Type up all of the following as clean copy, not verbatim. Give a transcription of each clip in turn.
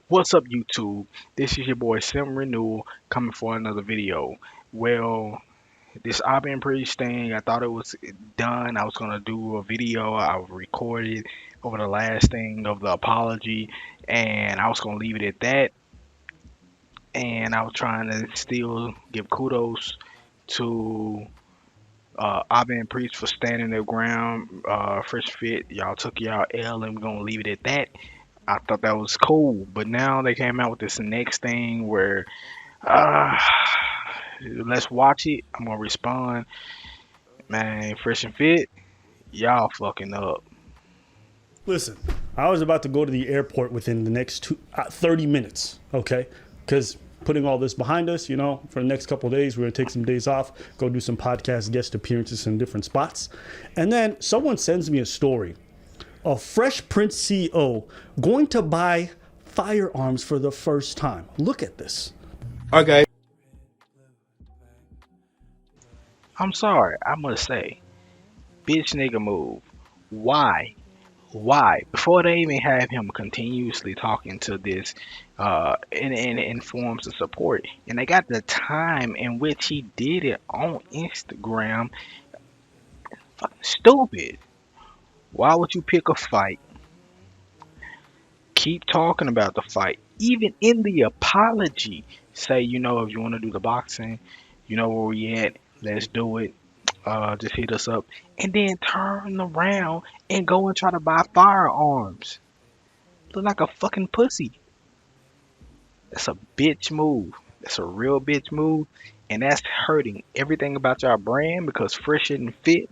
What's up, YouTube? This is your boy SimRenewal coming for another video. Well, this Auburn Priest thing, I thought it was done. I was gonna do a video. I recorded over the last thing of the apology, and I was gonna leave it at that. And I was trying to still give kudos to Auburn Priest for standing their ground. Fresh Fit, y'all took y'all L, and we're gonna leave it at that. I thought that was cool, but now they came out with this next thing where uh, let's watch it. I'm gonna respond, man. Fresh and Fit, y'all fucking up. Listen, I was about to go to the airport within the next 30 minutes, okay? Because putting all this behind us, for the next couple of days, we're going to take some days off, go do some podcast guest appearances in different spots. And then someone sends me a story. A Fresh Prince CEO going to buy firearms for the first time. Look at this. Okay. I'm sorry, I must say, bitch nigga move. Why? Why? Before they even have him continuously talking to this in forms of support, and they got the time in which he did it on Instagram. Fucking stupid. Why would you pick a fight? Keep talking about the fight. Even in the apology, say, if you want to do the boxing, you know where we at, let's do it. Just hit us up. And then turn around and go and try to buy firearms. Look like a fucking pussy. That's a bitch move. That's a real bitch move. And that's hurting everything about y'all brand because Fresh and Fit,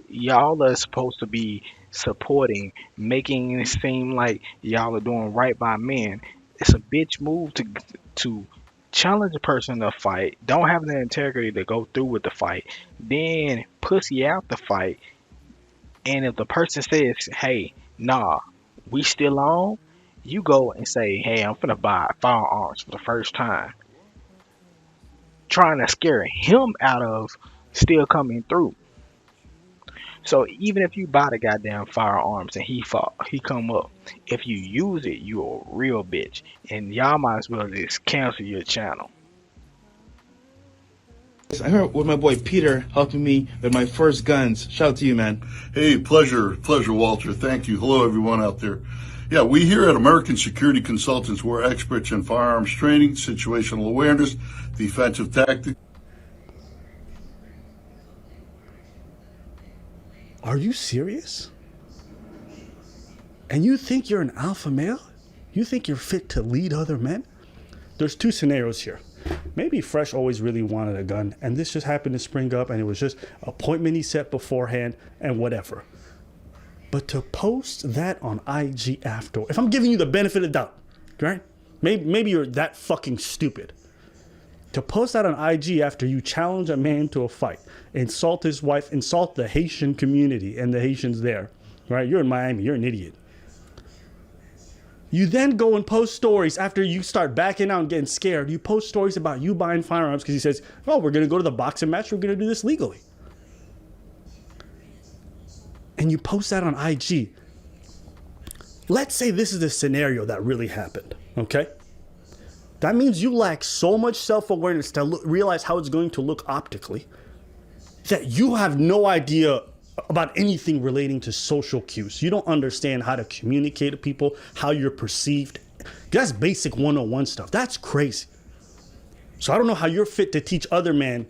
y'all are supposed to be supporting, making it seem like y'all are doing right by men. It's a bitch move to challenge a person to fight, don't have the integrity to go through with the fight, then pussy out the fight. And if the person says, "Hey, nah, we still on," you go and say, "Hey, I'm finna buy firearms for the first time," trying to scare him out of still coming through. So even if you buy the goddamn firearms and he come up, if you use it, you a real bitch, and y'all might as well just cancel your channel. I heard with my boy Peter helping me with my first guns. Shout out to you, man. Hey, pleasure, Walter. Thank you. Hello, everyone out there. Yeah, we here at American Security Consultants, we're experts in firearms training, situational awareness, defensive tactics. Are you serious? And you think you're an alpha male? You think you're fit to lead other men? There's two scenarios here. Maybe Fresh always really wanted a gun, and this just happened to spring up, and it was just an appointment he set beforehand, and whatever. But to post that on IG after, if I'm giving you the benefit of the doubt, right? Maybe you're that fucking stupid. To post that on IG after you challenge a man to a fight, insult his wife, insult the Haitian community and the Haitians there, right? You're in Miami, you're an idiot. You then go and post stories after you start backing out and getting scared. You post stories about you buying firearms because he says, "Oh, we're going to go to the boxing match. We're going to do this legally." And you post that on IG. Let's say this is the scenario that really happened, okay? That means you lack so much self-awareness to realize how it's going to look optically that you have no idea about anything relating to social cues. You don't understand how to communicate to people, how you're perceived. That's basic 101 stuff. That's crazy. So I don't know how you're fit to teach other men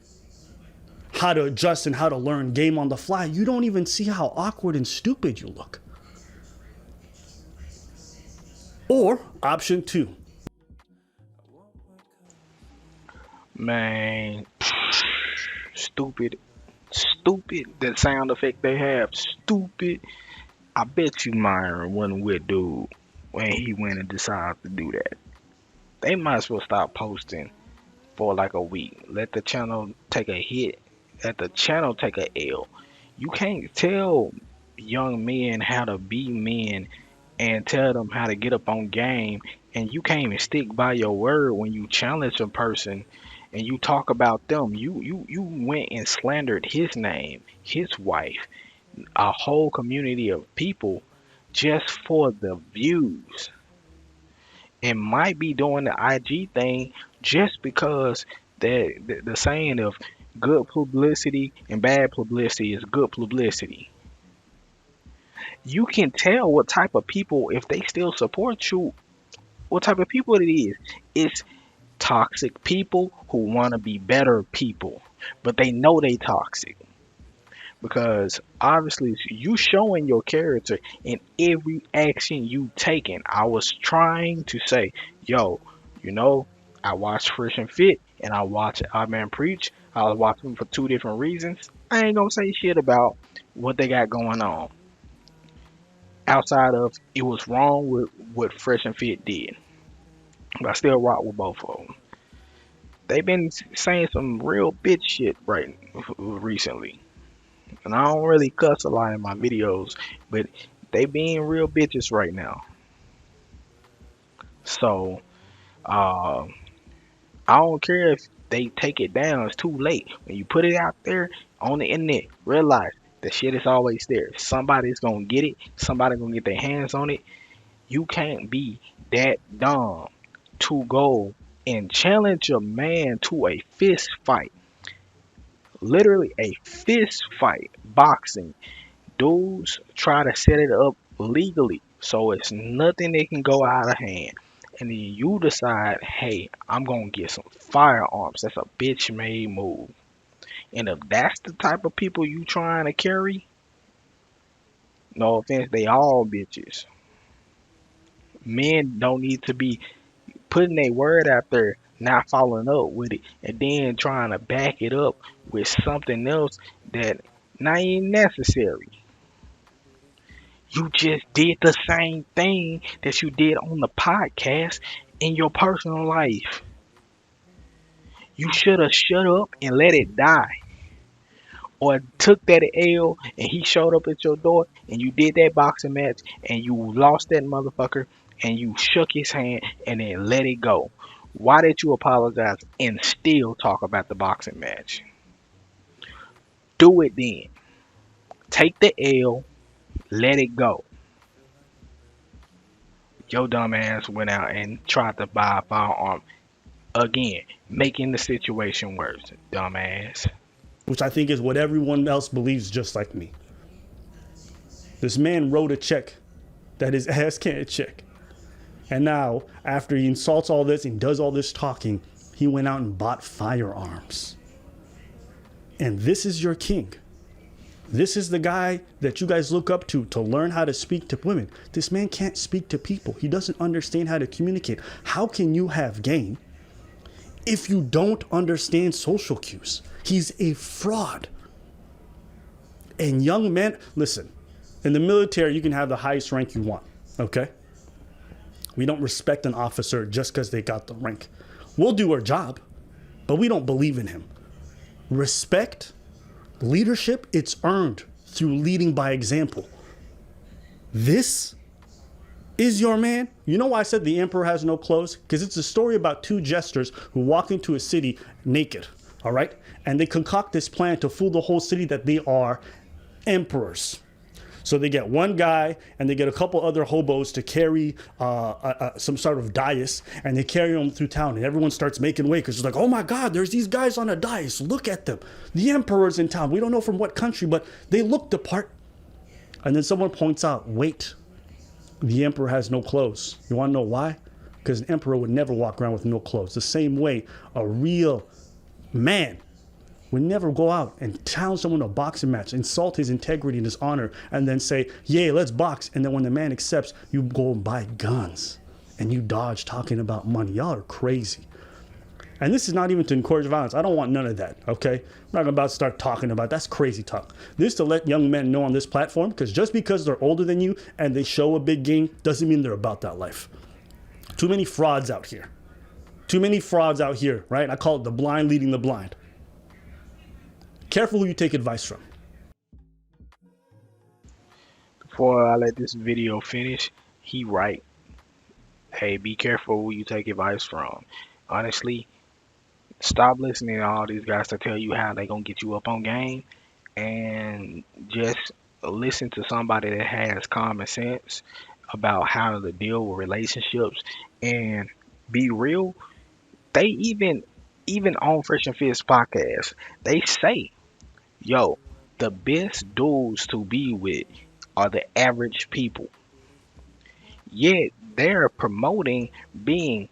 how to adjust and how to learn game on the fly. You don't even see how awkward and stupid you look. Or option two. Man, stupid. Stupid. That sound effect they have. Stupid. I bet you Myron wasn't with dude when he went and decided to do that. They might as well stop posting for like a week. Let the channel take a hit. Let the channel take a L. You can't tell young men how to be men and tell them how to get up on game, and you can't even stick by your word when you challenge a person and you talk about them. You went and slandered his name, his wife, a whole community of people just for the views. and might be doing the IG thing just because the saying of good publicity and bad publicity is good publicity. You can tell what type of people, if they still support you, what type of people it is. It's toxic people who want to be better people, but they know they toxic because obviously you showing your character in every action you taking. I was trying to say, yo, you know, I watched Fresh and Fit and I watched Our Man Preach. I was watching them for two different reasons. I ain't gonna say shit about what they got going on outside of it was wrong with what Fresh and Fit did. But I still rock with both of them. They've been saying some real bitch shit right recently. And I don't really cuss a lot in my videos, but they being real bitches right now. So uh, I don't care if they take it down. It's too late. When you put it out there on the internet, realize the shit is always there. Somebody's gonna get it. Somebody's gonna get their hands on it. You can't be that dumb to go and challenge a man to a fist fight. Literally a fist fight. Boxing. Dudes try to set it up legally, so it's nothing that can go out of hand. And then you decide, hey, I'm gonna get some firearms. That's a bitch made move. And if that's the type of people you trying to carry, no offense, they all bitches. Men don't need to be putting their word out there, not following up with it, and then trying to back it up with something else that not even necessary. You just did the same thing that you did on the podcast in your personal life. You should have shut up and let it die. Or took that L and he showed up at your door and you did that boxing match and you lost that motherfucker and you shook his hand and then let it go. Why did you apologize and still talk about the boxing match? Do it then. Take the L, let it go. Your dumb ass went out and tried to buy a firearm again, making the situation worse. Dumbass. which I think is what everyone else believes just like me. This man wrote a check that his ass can't check. And now, after he insults all this and does all this talking, he went out and bought firearms. And this is your king. This is the guy that you guys look up to learn how to speak to women. This man can't speak to people. He doesn't understand how to communicate. How can you have game if you don't understand social cues? He's a fraud. And young men, listen, in the military, you can have the highest rank you want, okay? We don't respect an officer just because they got the rank. We'll do our job, but we don't believe in him. Respect, leadership, it's earned through leading by example. This is your man. You know why I said the emperor has no clothes? Because it's a story about two jesters who walk into a city naked, all right? And they concoct this plan to fool the whole city that they are emperors. So they get one guy and they get a couple other hobos to carry some sort of dais, and they carry them through town, and everyone starts making way because it's like, oh my God, there's these guys on a dais. Look at them. The emperor's in town. We don't know from what country, but they look the part. And then someone points out, wait, the emperor has no clothes. You want to know why? Because an emperor would never walk around with no clothes. The same way a real man would never go out and challenge someone to a boxing match, insult his integrity and his honor, and then say, yay, let's box. And then when the man accepts, you go and buy guns and you dodge talking about money. Y'all are crazy. And this is not even to encourage violence. I don't want none of that, okay? I'm not about to start talking about that's crazy talk. This is to let young men know on this platform, because just because they're older than you and they show a big game doesn't mean they're about that life. Too many frauds out here. Too many frauds out here, right? I call it the blind leading the blind. Careful who you take advice from. Before I let this video finish, he right. Hey, be careful who you take advice from. Honestly, stop listening to all these guys to tell you how they gonna get you up on game, and just listen to somebody that has common sense. about how to deal with relationships and be real. They even on Fresh and Fit's podcast, they say, yo, the best dudes to be with are the average people. Yet they're promoting being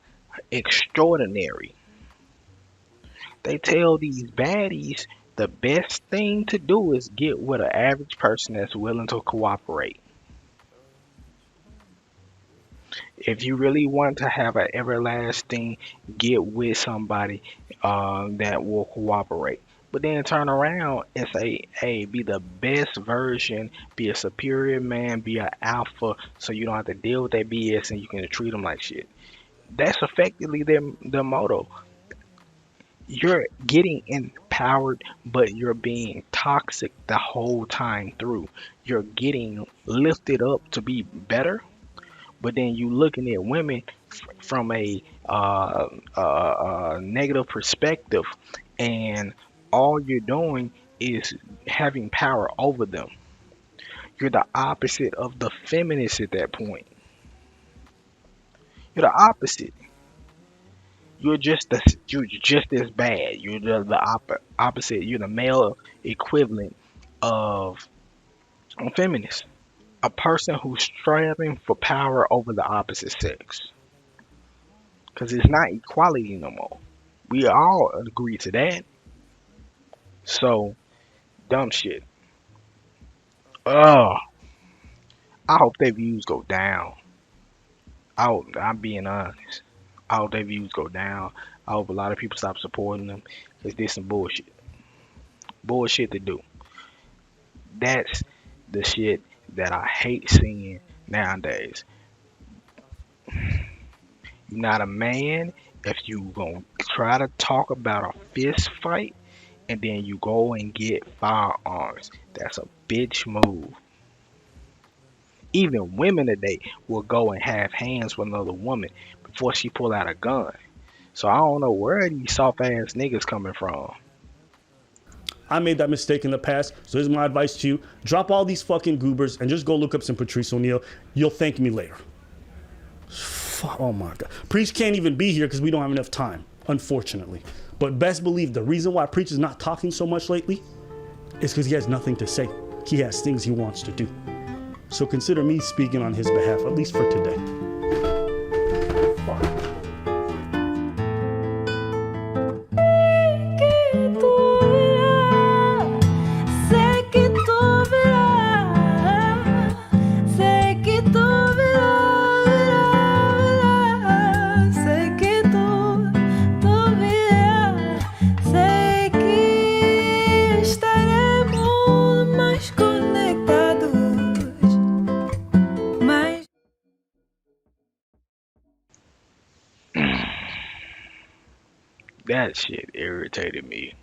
extraordinary. They tell these baddies the best thing to do is get with an average person that's willing to cooperate. If you really want to have an everlasting, get with somebody that will cooperate. But then turn around and say, hey, be the best version, be a superior man, be an alpha, so you don't have to deal with that BS and you can treat them like shit. That's effectively their motto. You're getting empowered, but you're being toxic the whole time through. You're getting lifted up to be better, but then you looking at women from a negative perspective, and all you're doing is having power over them. You're the opposite of the feminist at that point. You're the opposite. You're just as bad. You're the opposite. You're the male equivalent of a feminist, a person who's striving for power over the opposite sex. Because it's not equality no more. We all agree to that. So, dumb shit. Oh, I hope their views go down. I'm being honest. I hope their views go down. I hope a lot of people stop supporting them because this some bullshit. Bullshit to do. That's the shit that I hate seeing nowadays. You're not a man if you gonna try to talk about a fist fight and then you go and get firearms. That's a bitch move. Even women today will go and have hands with another woman before she pull out a gun. So I don't know where these soft ass niggas coming from. I made that mistake in the past, so here's my advice to you. Drop all these fucking goobers and just go look up some Patrice O'Neal. You'll thank me later. Oh my God. Preach can't even be here because we don't have enough time, unfortunately. But best believe the reason why Preach is not talking so much lately is because he has nothing to say. He has things he wants to do. So consider me speaking on his behalf, at least for today. That shit irritated me.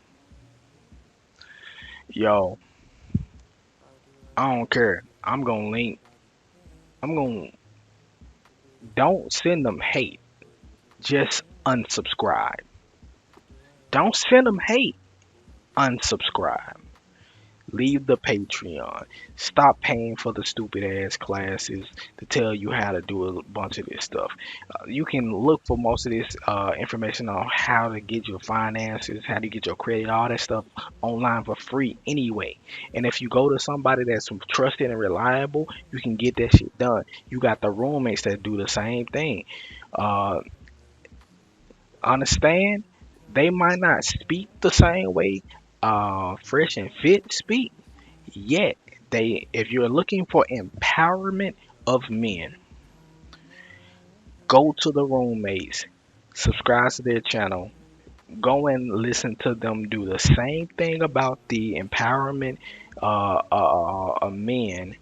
Yo, I don't care. I'm gonna, don't send them hate. Just unsubscribe. Don't send them hate. Unsubscribe. Leave the Patreon. Stop paying for the stupid ass classes to tell you how to do a bunch of this stuff. You can look for most of this information on how to get your finances, how to get your credit, all that stuff online for free anyway. And if you go to somebody that's trusted and reliable, you can get that shit done. You got the roommates that do the same thing. Uh, Understand? They might not speak the same way Fresh and Fit speak, yet they if you're looking for empowerment of men, go to the roommates, subscribe to their channel, go and listen to them do the same thing about the empowerment of men,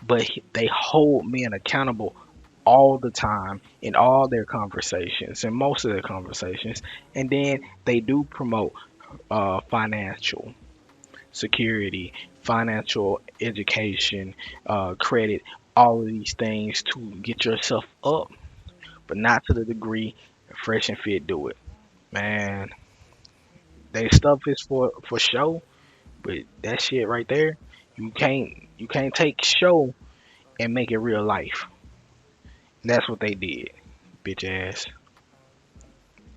but they hold men accountable all the time in all their conversations and most of their conversations, and then they do promote financial security, financial education, credit, all of these things to get yourself up, but not to the degree Fresh and Fit do it. Man, they stuff is for show, but that shit right there, you can't take show and make it real life. That's what they did, bitch ass.